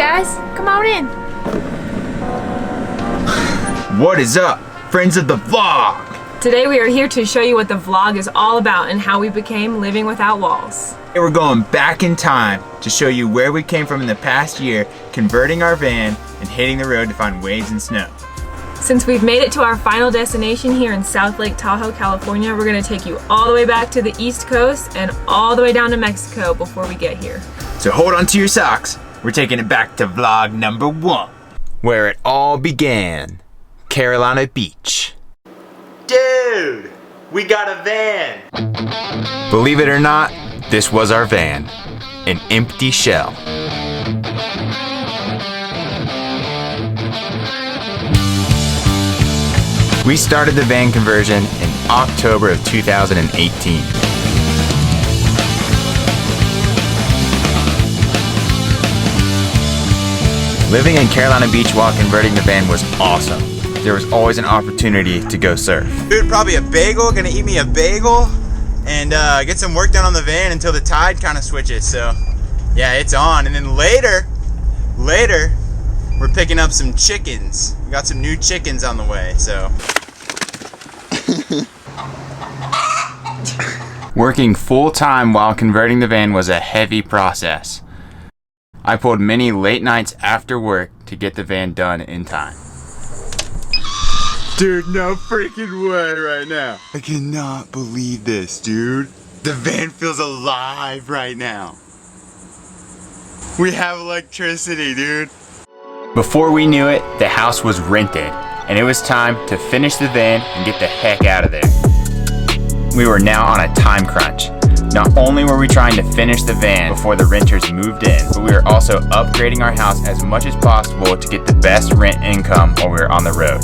guys, come on in. What is up, friends of the vlog? Today we are here to show you what the vlog is all about and how we became living without walls. Today we're going back in time to show you where we came from in the past year, converting our van and hitting the road to find waves and snow. Since we've made it to our final destination here in South Lake Tahoe, California, we're going to take you all the way back to the East Coast and all the way down to Mexico before we get here. So hold on to your socks. We're taking it back to vlog number 1, where it all began. Carolina Beach. Dude, we got a van. Believe it or not, this was our van, an empty shell. We started the van conversion in October of 2018. Living in Carolina Beach while converting the van was awesome. There was always an opportunity to go surf. Dude, probably a bagel, gonna eat me a bagel and get some work done on the van until the tide kind of switches. So yeah, it's on. And then later, we're picking up some chickens. We got some new chickens on the way, so. Working full-time while converting the van was a heavy process. I pulled many late nights after work to get the van done in time. Dude, no freaking way right now. I cannot believe this, dude. The van feels alive right now. We have electricity, dude. Before we knew it, the house was rented, and it was time to finish the van and get the heck out of there. We were now on a time crunch. Not only were we trying to finish the van before the renters moved in, but we were also upgrading our house as much as possible to get the best rent income while we were on the road.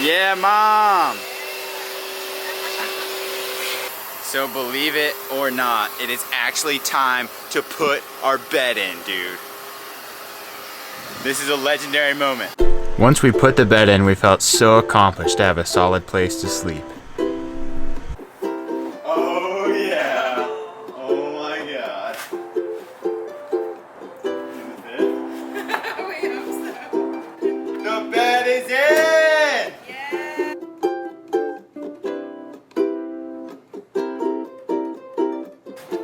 Yeah, Mom! So believe it or not, it is actually time to put our bed in, dude. This is a legendary moment. Once we put the bed in, we felt so accomplished to have a solid place to sleep. Oh yeah! Oh my god. We hope so. The bed is in!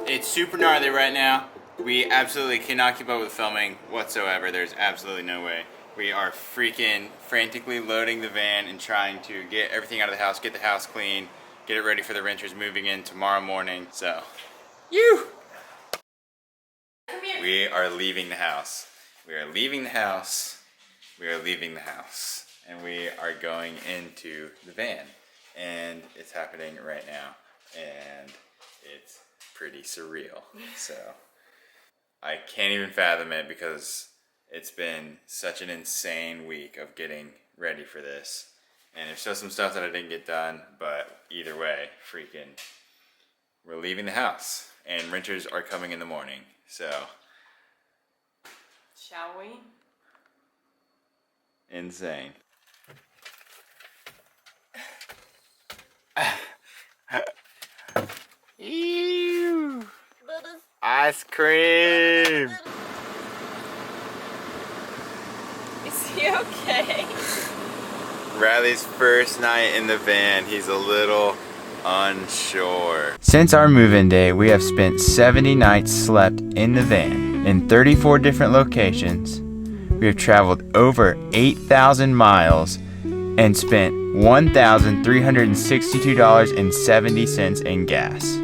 It's super gnarly right now. We absolutely cannot keep up with filming whatsoever. There's absolutely no way. We are freaking frantically loading the van and trying to get everything out of the house, get the house clean, get it ready for the renters moving in tomorrow morning. So, we are leaving the house. We are leaving the house. We are leaving the house. And we are going into the van. And it's happening right now. And it's pretty surreal. So I can't even fathom it because it's been such an insane week of getting ready for this. And there's still some stuff that I didn't get done, but either way, freaking, we're leaving the house and renters are coming in the morning. So Shall we? Insane. Ew. Ice cream. Is he okay? Riley's first night in the van, he's a little unsure. Since our move-in day, we have spent 70 nights slept in the van in 34 different locations. We have traveled over 8,000 miles and spent $1,362.70 in gas.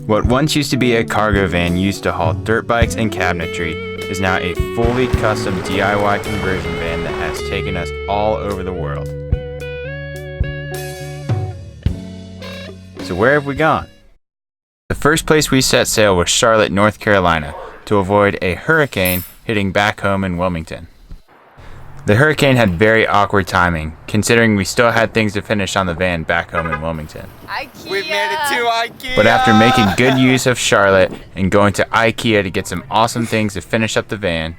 What once used to be a cargo van used to haul dirt bikes and cabinetry is now a fully custom DIY conversion van that has taken us all over the world. So where have we gone? The first place we set sail was Charlotte, North Carolina, to avoid a hurricane hitting back home in Wilmington. The hurricane had very awkward timing, considering we still had things to finish on the van back home in Wilmington. IKEA. We've made it to IKEA! But after making good use of Charlotte and going to IKEA to get some awesome things to finish up the van,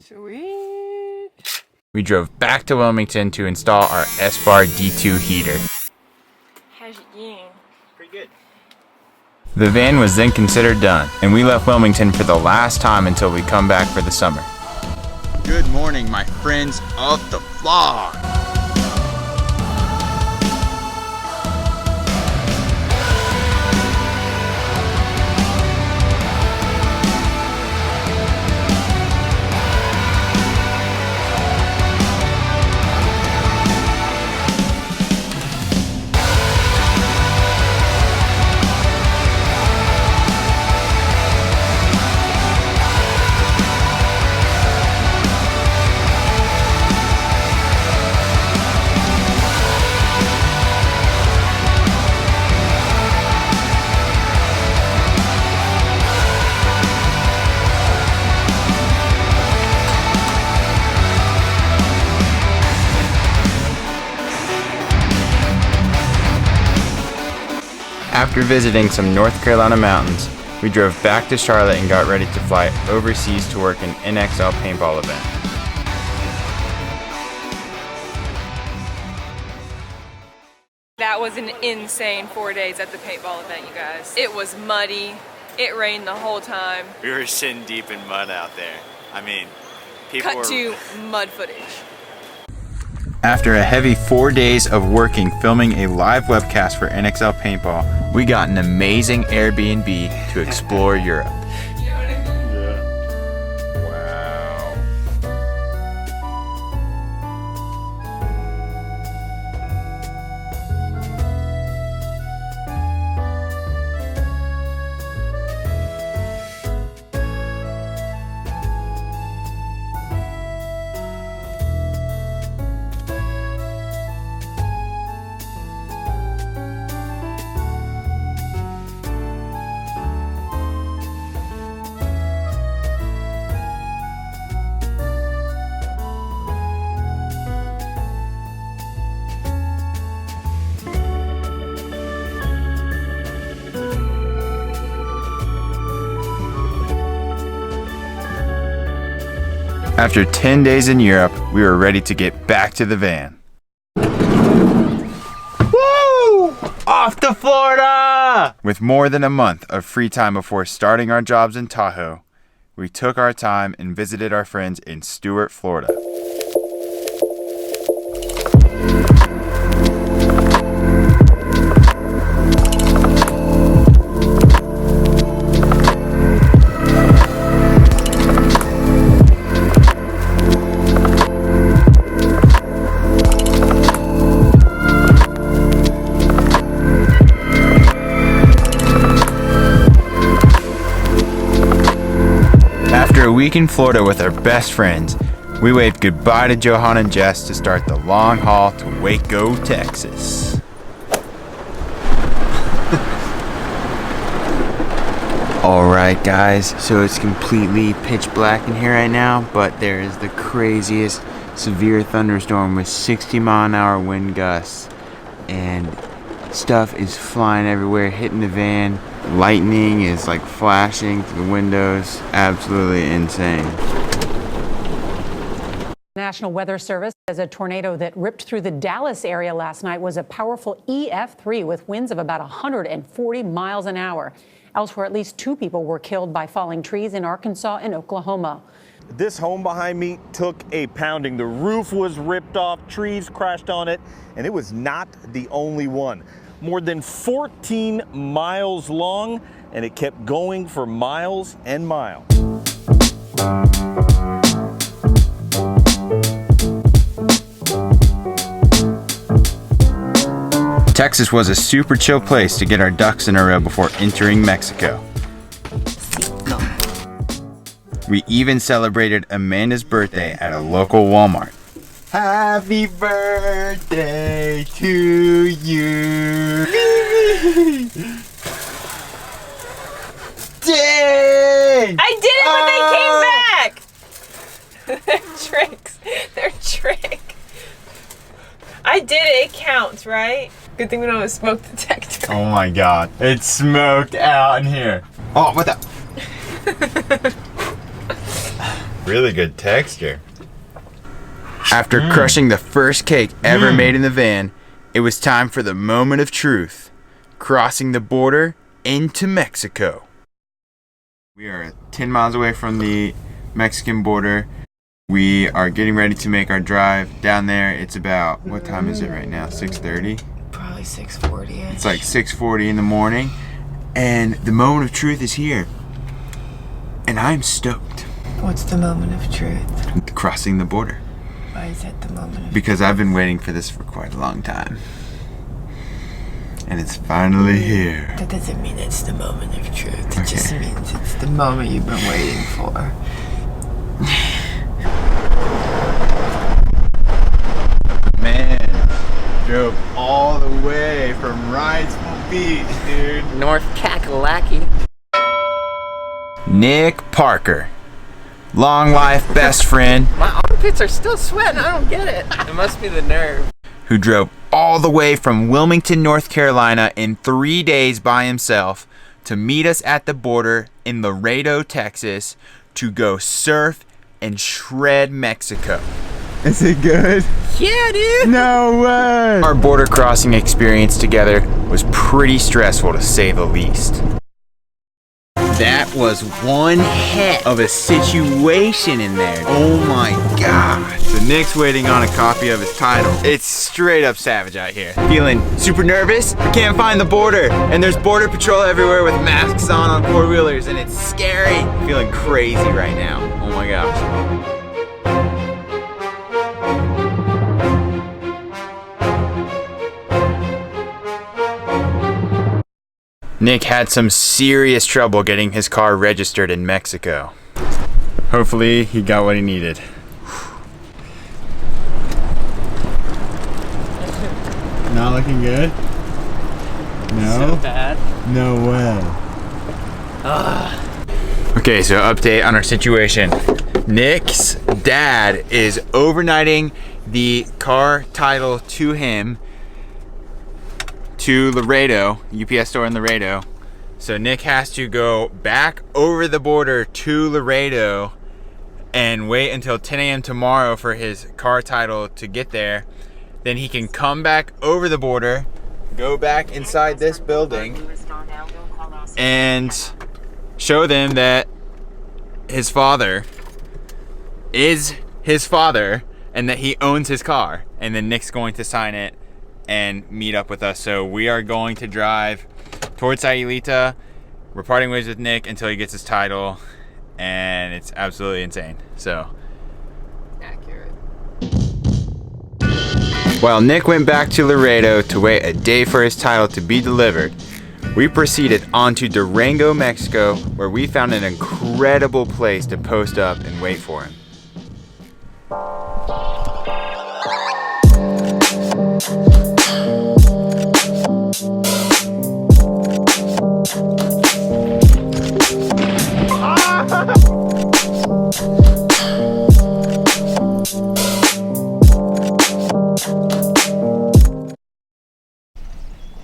Sweet. we drove back to Wilmington to install our S-Bar D2 heater. How's it going? Pretty good. The van was then considered done, and we left Wilmington for the last time until we come back for the summer. Good morning, my friends of the vlog. After visiting some North Carolina mountains, we drove back to Charlotte and got ready to fly overseas to work an NXL paintball event. That was an insane 4 days at the paintball event, you guys. It was muddy. It rained the whole time. We were shin deep in mud out there. I mean, people Cut to mud footage. After a heavy 4 days of working filming a live webcast for NXL Paintball, we got an amazing Airbnb to explore Europe. Wow. After 10 days in Europe, we were ready to get back to the van. Woo! Off to Florida! With more than a month of free time before starting our jobs in Tahoe, we took our time and visited our friends in Stuart, Florida. After a week in Florida with our best friends, we waved goodbye to Johan and Jess to start the long haul to Waco, Texas. Alright guys, so it's completely pitch black in here right now, but there is the craziest severe thunderstorm with 60-mile-an-hour wind gusts, and stuff is flying everywhere, hitting the van. Lightning is like flashing through the windows. Absolutely insane. National Weather Service says a tornado that ripped through the Dallas area last night was a powerful EF3 with winds of about 140 miles an hour. Elsewhere, at least 2 people were killed by falling trees in Arkansas and Oklahoma. This home behind me took a pounding. The roof was ripped off, trees crashed on it, and it was not the only one. More than 14 miles long, and it kept going for miles and miles. Texas was a super chill place to get our ducks in a row before entering Mexico. We even celebrated Amanda's birthday at a local Walmart. Happy birthday to you. Dang! I did it, but they came back! They're tricks. They're trick. I did it. It counts, right? Good thing we don't have a smoke detector. Oh my god. It's smoked out in here. Oh, what the? Really good texture. After crushing the first cake ever made in the van, it was time for the moment of truth. Crossing the border into Mexico. We are 10 miles away from the Mexican border. We are getting ready to make our drive down there. It's about, what time is it right now? 6:30? Probably 6:40-ish. It's like 6:40 in the morning. And the moment of truth is here. And I'm stoked. What's the moment of truth? Crossing the border. Why is that the moment of Because I've been waiting for this for quite a long time. And it's finally here. That doesn't mean it's the moment of truth. It just means it's the moment you've been waiting for. Man, drove all the way from Wrightsville Beach, dude. North Kakalaki. Nick Parker. Long life best friend. My armpits are still sweating. I don't get it. It must be the nerve. Who drove all the way from Wilmington, North Carolina in 3 days by himself to meet us at the border in Laredo, Texas to go surf and shred Mexico. Is it good? Yeah, dude. No way! Our border crossing experience together was pretty stressful to say the least. That was one heck of a situation in there. Oh my god. So Nick's waiting on a copy of his title. It's straight up savage out here. Feeling super nervous. We can't find the border. And there's border patrol everywhere with masks on four-wheelers and it's scary. Feeling crazy right now. Oh my gosh. Nick had some serious trouble getting his car registered in Mexico. Hopefully he got what he needed. Not looking good? No? So bad. No way. Okay, so update on our situation. Nick's dad is overnighting the car title to him to Laredo, UPS store in Laredo. So Nick has to go back over the border to Laredo and wait until 10 a.m. tomorrow for his car title to get there. Then he can come back over the border, go back inside this building, and show them that his father is his father and that he owns his car. And then Nick's going to sign it and meet up with us. So we are going to drive towards Sayulita. We're parting ways with Nick until he gets his title, and it's absolutely insane. So Accurate. while Nick went back to Laredo to wait a day for his title to be delivered, we proceeded on to Durango, Mexico, where we found an incredible place to post up and wait for him.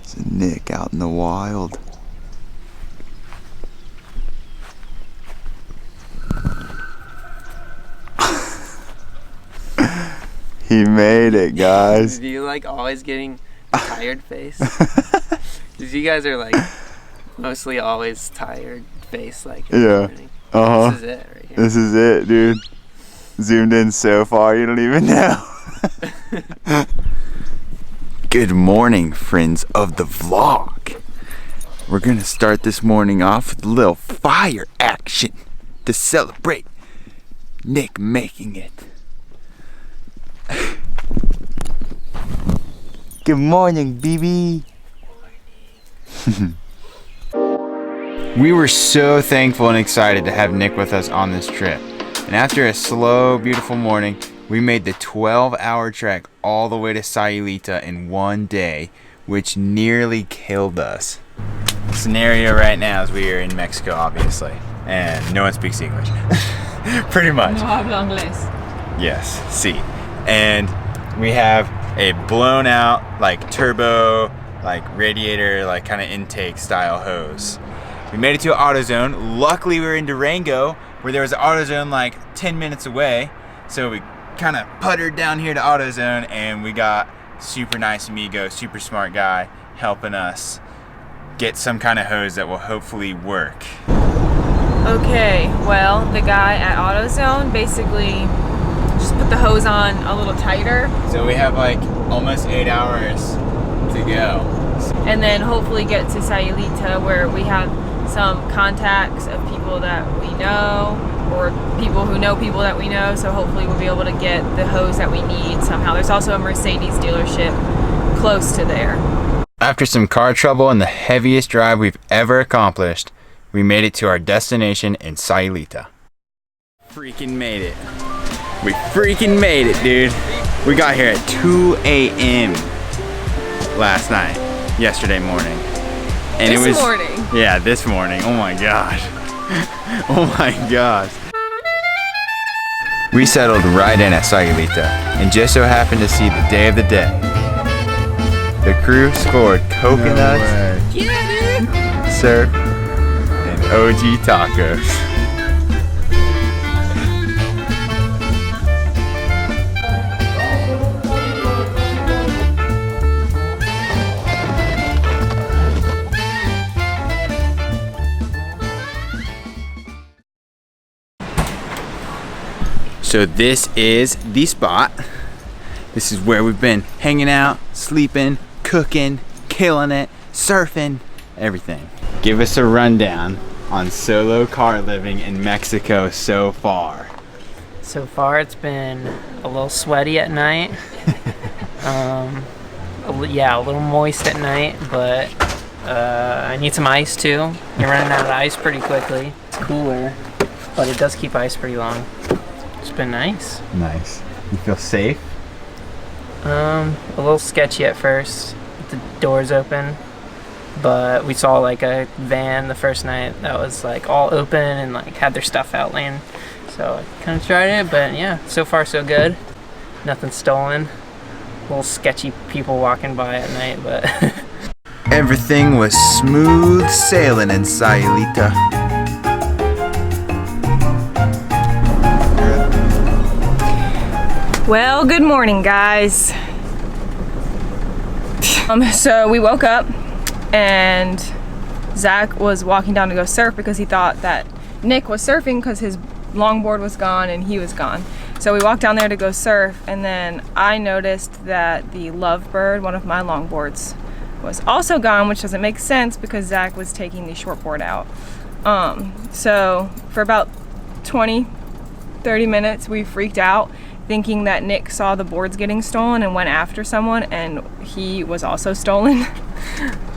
It's Nick out in the wild. He made it, guys. Do you like always getting tired face? Because you guys are like mostly always tired face, like in the morning. This is it right here. This is it, dude. Zoomed in so far, you don't even know. Good morning, friends of the vlog. We're gonna start this morning off with a little fire action to celebrate Nick making it. Good morning, BB. We were so thankful and excited to have Nick with us on this trip. And after a slow, beautiful morning, we made the 12-hour trek all the way to Sayulita in one day, which nearly killed us. The scenario right now is we are in Mexico, obviously, and no one speaks English. Pretty much. No hablo inglés. Yes, sí. And we have a blown out, like turbo, like radiator, like kind of intake style hose. We made it to an AutoZone. Luckily we were in Durango, where there was an AutoZone like 10 minutes away. So we kind of puttered down here to AutoZone, and we got super nice amigo, super smart guy helping us get some kind of hose that will hopefully work. Okay, well, the guy at AutoZone basically just put the hose on a little tighter. So we have like almost 8 hours to go. And then hopefully get to Sayulita, where we have some contacts of people that we know, or people who know people that we know, so hopefully we'll be able to get the hose that we need somehow. There's also a Mercedes dealership close to there. After some car trouble and the heaviest drive we've ever accomplished, we made it to our destination in Sayulita. Freaking made it. We freaking made it, dude. We got here at 2 a.m. yesterday morning. And This morning? Yeah, this morning. Oh my gosh. Oh my gosh. We settled right in at Sayulita and just so happened to see the day of the day. The crew scored coconuts, surf, and OG tacos. So this is the spot. This is where we've been hanging out, sleeping, cooking, killing it, surfing, everything. Give us a rundown on solo car living in Mexico so far. So far, it's been a little sweaty at night. Yeah, a little moist at night, but I need some ice too. You're running out of ice pretty quickly. It's cooler, but it does keep ice pretty long. It's been nice. Nice. You feel safe? A little sketchy at first, with the doors open, but we saw like a van the first night that was like all open and like had their stuff out laying. So I kind of tried it, but yeah, so far so good. Nothing stolen. A little sketchy people walking by at night, but Everything was smooth sailing in Sayulita. Well, good morning, guys. So we woke up and Zach was walking down to go surf because he thought that Nick was surfing because his longboard was gone and he was gone. So we walked down there to go surf, and then I noticed that the Lovebird, one of my longboards, was also gone, which doesn't make sense because Zach was taking the shortboard out. So for about 20-30 minutes we freaked out, thinking that Nick saw the boards getting stolen and went after someone, and he was also stolen.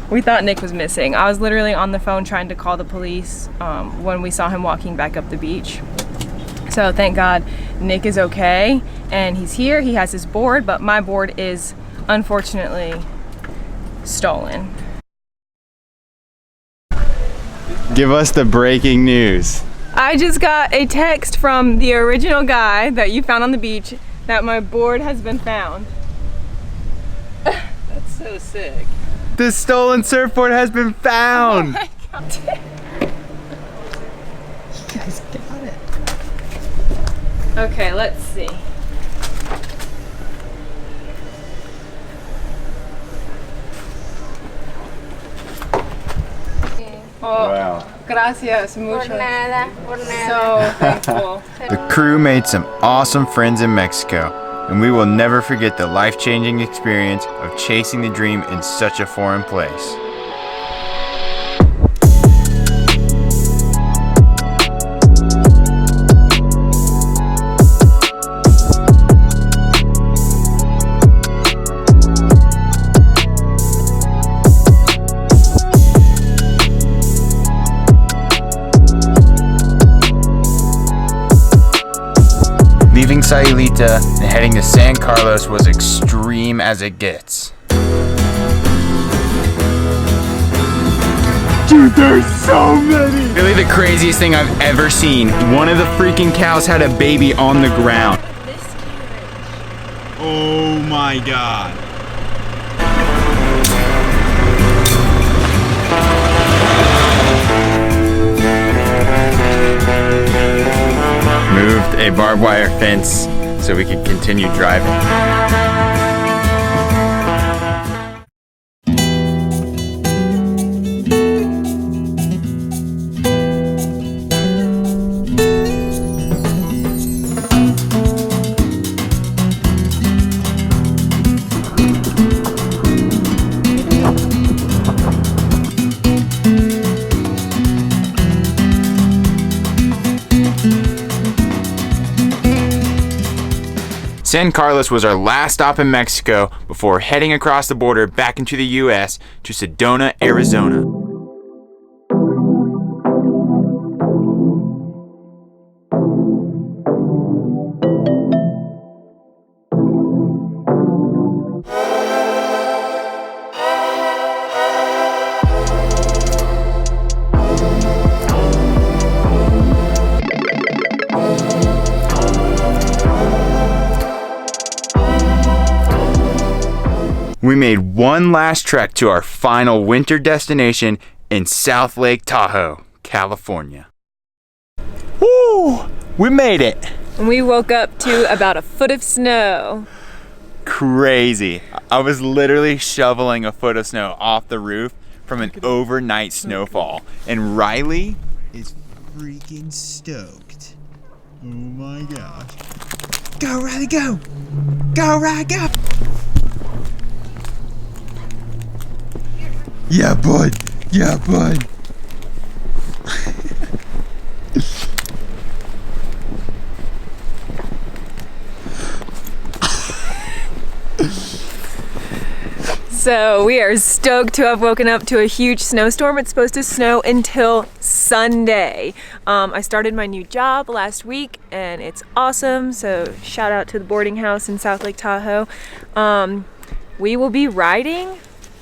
We thought Nick was missing. I was literally on the phone trying to call the police when we saw him walking back up the beach. So thank God Nick is okay and he's here. He has his board, but my board is unfortunately stolen. Give us the breaking news. I just got a text from the original guy that you found on the beach that my board has been found. that's so sick. The stolen surfboard has been found. Oh my God. You guys got it. Okay, let's see. Oh, Wow. gracias mucho. Por nada, por nada. So thankful. The crew made some awesome friends in Mexico, and we will never forget the life-changing experience of chasing the dream in such a foreign place. Sayulita and heading to San Carlos was extreme as it gets. Dude, there's so many! Really the craziest thing I've ever seen. One of the freaking cows had a baby on the ground. Oh my god. Moved a barbed wire fence so we could continue driving. San Carlos was our last stop in Mexico before heading across the border back into the US to Sedona, Arizona. We made one last trek to our final winter destination in South Lake Tahoe, California. Woo! We made it! And we woke up to about a foot of snow. Crazy. I was literally shoveling a foot of snow off the roof from an overnight snowfall. And Riley is freaking stoked. Oh my gosh. Go, Riley, go! Go, Riley, go! Yeah, bud. Yeah, bud. So we are stoked to have woken up to a huge snowstorm. It's supposed to snow until Sunday. I started my new job last week and it's awesome. So shout out to the boarding house in South Lake Tahoe. We will be riding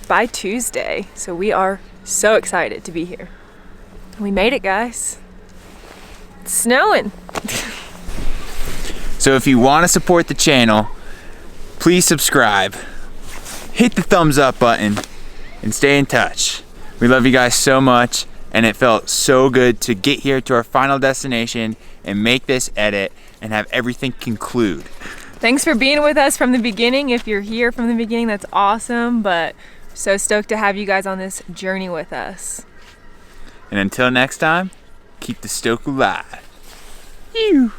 by Tuesday. So we are so excited to be here. We made it, guys. It's snowing. So if you want to support the channel, please subscribe, hit the thumbs up button, and stay in touch. We love you guys so much, and it felt so good to get here to our final destination and make this edit and have everything conclude. Thanks for being with us from the beginning. If you're here from the beginning, that's awesome, but so stoked to have you guys on this journey with us. And until next time, keep the stoke alive. Ew.